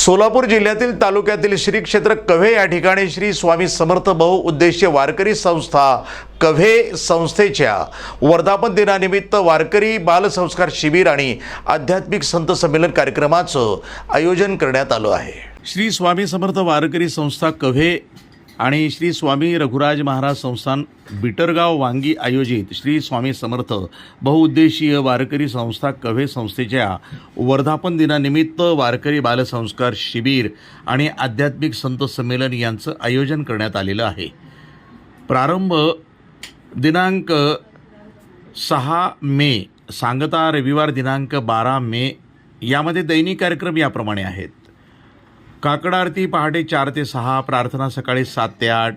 सोलापूर जिल्ह्यातील तालुक्यातील श्री क्षेत्र कव्हे या ठिकाणी श्री स्वामी समर्थ बहुउद्देशीय वारकरी संस्था कव्हे संस्थेच्या वर्धापन दिनानिमित्त वारकरी बालसंस्कार शिबिर आणि आध्यात्मिक संत संमेलन कार्यक्रमाचं आयोजन करण्यात आलं आहे। श्री स्वामी समर्थ वारकरी संस्था कव्हे आणि श्री स्वामी रघुराज महाराज संस्थान बिटरगाव वांगी आयोजित श्री स्वामी समर्थ बहुउद्देशीय वारकरी संस्था कव्हे संस्थेच्या वर्धापन दिनानिमित्त वारकरी बालसंस्कार शिबिर आणि आध्यात्मिक संत संमेलन यांचं आयोजन करण्यात आलेलं आहे। प्रारंभ दिनांक 6 मे, सांगता रविवार दिनांक 12 मे। यामध्ये दैनिक कार्यक्रम याप्रमाणे आहेत। काकड आरती पहाटे 4 ते 6, प्रार्थना सकाळी 7 ते 8,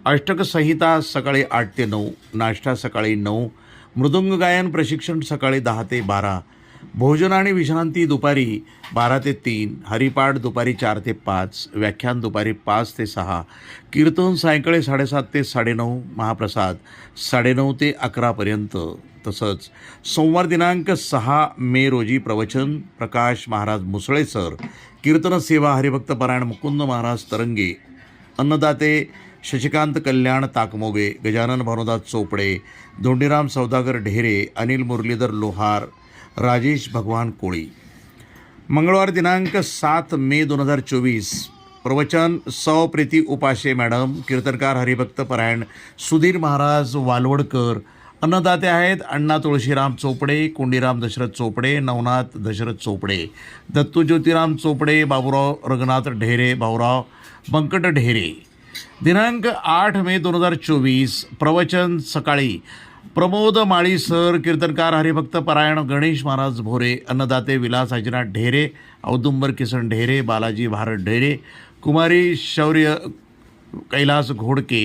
अष्टक संहिता सकाळी 8 ते 9, नाश्ता सकाळी 9, मृदुंग गायन प्रशिक्षण सकाळी 10 ते 12, भोजन आणि विश्रांती दुपारी 12 ते 3, हरिपाठ दुपारी 4 ते 5, व्याख्यान दुपारी 5 ते 6, कीर्तन सायंकाळी 7:30 ते 9:30, महाप्रसाद 9:30 ते 11 पर्यंत। तसंच सोमवार दिनांक 6 मे रोजी प्रवचन प्रकाश महाराज मुसळे सर, कीर्तन सेवा हरिभक्त पारायण मुकुंद महाराज तरंगे, अन्नदाते शशिकांत कल्याण ताकमोगे, गजानन भानुदास चोपडे, धोंडीराम सौदागर ढेरे, अनिल मुरलीधर लोहार, राजेश भगवान कोळी। मंगळवार दिनांक 7 मे 2024 प्रवचन सौ प्रीती उपाशे मॅडम, कीर्तनकार हरिभक्त पारायण सुधीर महाराज वालवडकर। अन्नदाते आहेत अण्णा तुळशीराम चोपडे, कुंडीराम दशरथ चोपडे, नवनाथ दशरथ चोपडे, दत्तू ज्योतिराम चोपडे, बाबूराव रघुनाथ ढेरे, भाऊराव बंकट ढेरे। दिनांक 8 मे 2024 प्रवचन सकाळी प्रमोद माळी सर, कीर्तनकार हरिभक्त पारायण गणेश महाराज भोरे, अन्नदाते विलास अजिनाथ ढेरे, औदुंबर किसन ढेरे, बालाजी भारत ढेरे, कुमारी शौर्य कैलास घोडके,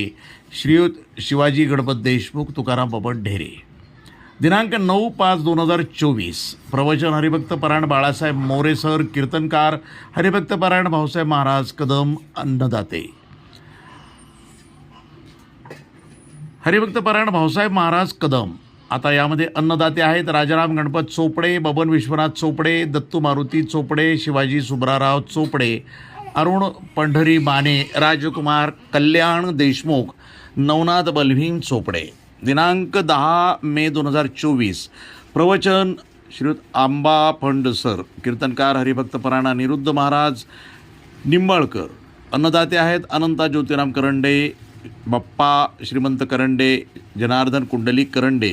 श्रीयुत शिवाजी गणपत देशमुख, तुकाराम बबन ढेरे। दिनांक 9/5/2024 प्रवचन हरिभक्त पारायण बाळासाहेब मोरे सर, कीर्तनकार हरिभक्त पारायण भाऊसाहेब महाराज कदम, अन्नदाते हरिभक्त पारायण भाऊसाहेब महाराज कदम। आता यामध्ये अन्नदाते आहेत राजाराम गणपत चोपडे, बबन विश्वनाथ चोपडे, दत्तू मारुती चोपडे, शिवाजी सुब्राराव चोपडे, अरुण पंढरी माने, राजकुमार कल्याण देशमुख, नवनाथ बलभीम चोपडे। दिनांक 10 मे 2024 प्रवचन श्रीयुत आंबा फंड सर, कीर्तनकार हरिभक्त पारायण अनिरुद्ध महाराज निंबाळकर। अन्नदाते आहेत अनंता ज्योतिराम करंडे, बाप्पा श्रीमंत करंडे, जनार्दन कुंडलिक करंडे,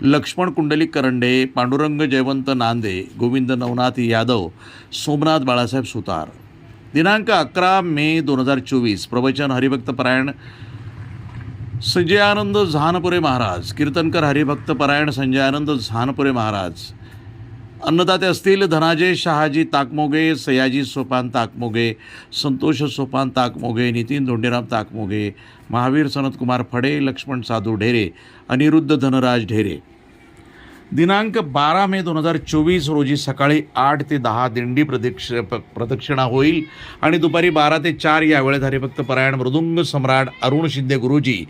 लक्ष्मण कुंडलिक करंडे, पांडुरंग जयवंत नांदे, गोविंद नवनाथ यादव, सोमनाथ बाळासाहेब सुतार। दिनांक 11 मे 2024 प्रवचन हरिभक्त पारायण संजयानंद झानपुरे महाराज, कीर्तनकर हरिभक्त पारायण संजयानंद झानपुरे महाराज। अन्नदाते असतील धनाजय शहाजी ताकमोगे, सयाजी सोपान ताकमोगे, संतोष सोपान ताकमोगे, नितीन धोंडीराम ताकमोगे, महावीर सनतकुमार फडे, लक्ष्मण साधू ढेरे, अनिरुद्ध धनराज ढेरे। दिनांक 12 मे 2024 रोजी सकाळी 8 ते 10 दिंडी प्रदक्षिणा होईल आणि दुपारी 12 ते 4 या वेळेत हरिभक्त पारायण मृदुंग सम्राट अरुण शिंदे गुरुजी,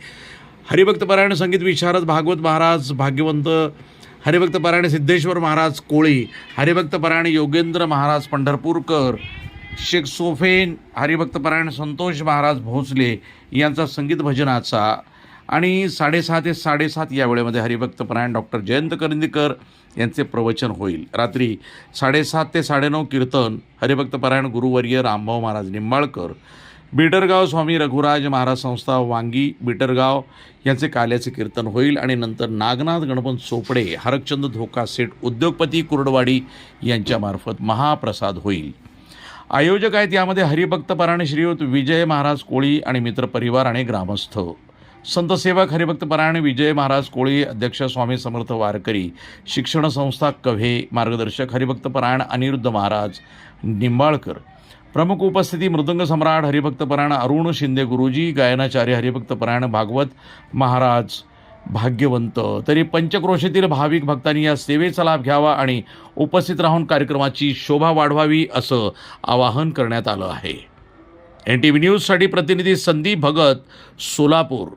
हरिभक्त पारायण संगीत विशारद भागवत महाराज भाग्यवंत, हरिभक्त पारायण सिद्धेश्वर महाराज कोळी, हरिभक्त पारायण योगेंद्र महाराज पंढरपूरकर, शेख सोफेन, हरिभक्त पारायण संतोष महाराज भोसले यांचा संगीत भजनाचा आणि 6:30 ते 7:30 या वेळेमध्ये हरिभक्त पारायण डॉक्टर जयंत करंदीकर यांचे प्रवचन होईल। रात्री 7:30 ते 9:30 कीर्तन हरिभक्त पारायण गुरुवर्य रामभाऊ महाराज निंबाळकर, बिटरगाव स्वामी रघुराज महाराज संस्था वांगी बिटरगाव यांचे काल्याचे कीर्तन होईल आणि नंतर नागनाथ गणपत चोपडे, हरकचंद धोका सेठ उद्योगपती कुर्डवाडी यांच्यामार्फत महाप्रसाद होईल। आयोजक आहेत यामध्ये हरिभक्त पारायण श्रीयुत विजय महाराज कोळी आणि मित्रपरिवार आणि ग्रामस्थ। संतसेवक हरिभक्त पारायण विजय महाराज कोळी, अध्यक्ष स्वामी समर्थ वारकरी शिक्षण संस्था कव्हे, मार्गदर्शक हरिभक्त पारायण अनिरुद्ध महाराज निंबाळकर। प्रमुख उपस्थिती मृदंग सम्राट हरिभक्त पारायण अरुण शिंदे गुरुजी, गायनाचार्य हरिभक्त पारायण भागवत महाराज भाग्यवंत। तरी पंचक्रोशीतील भाविक भक्तांनी या सेवेचा लाभ घ्यावा आणि उपस्थित राहून कार्यक्रमाची शोभा वाढवावी असं आवाहन करण्यात आलं आहे। NTV न्यूजसाठी प्रतिनिधी संदीप भगत, सोलापूर।